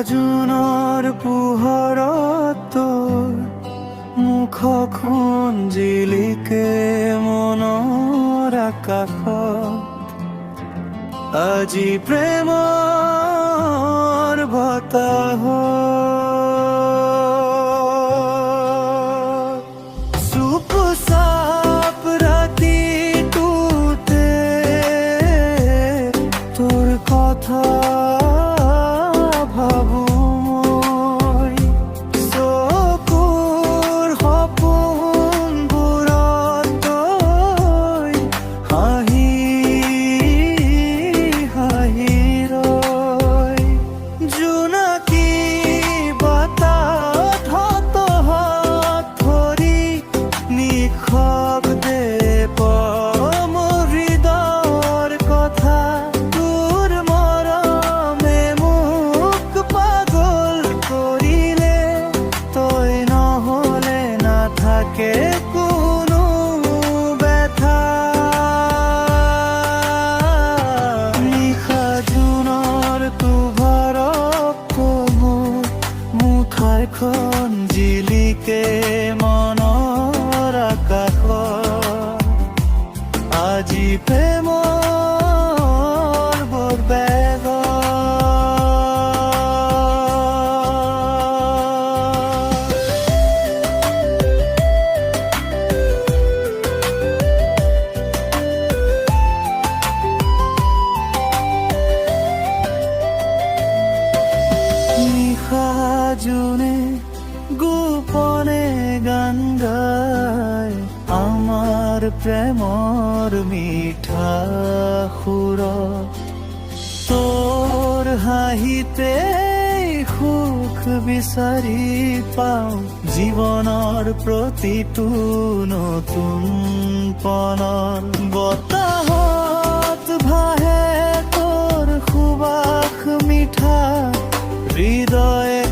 জুনৰ পোহৰত মুখখন জিলিকে মনৰ আকাশত আজি প্ৰেমৰ বতাহ চুপচাপ ৰাতিটোতে তোৰ কথা কোনো ব্যথা নিশা জুনৰ পোহৰত মুখাৰখন জিলিকে মনৰ আকাশত আজি প্ৰেমৰ বৰবেগ জুনে গোপনে গান গায় আমাৰ প্ৰেমৰ মিঠা সুৰত তোৰ হাঁহিতে সুখ বিচাৰি পাওঁ জীৱনৰ প্ৰতিটো নতুন পনৰ বতাহত ভাহে তোৰ সুবাস মিঠা হৃদয়ে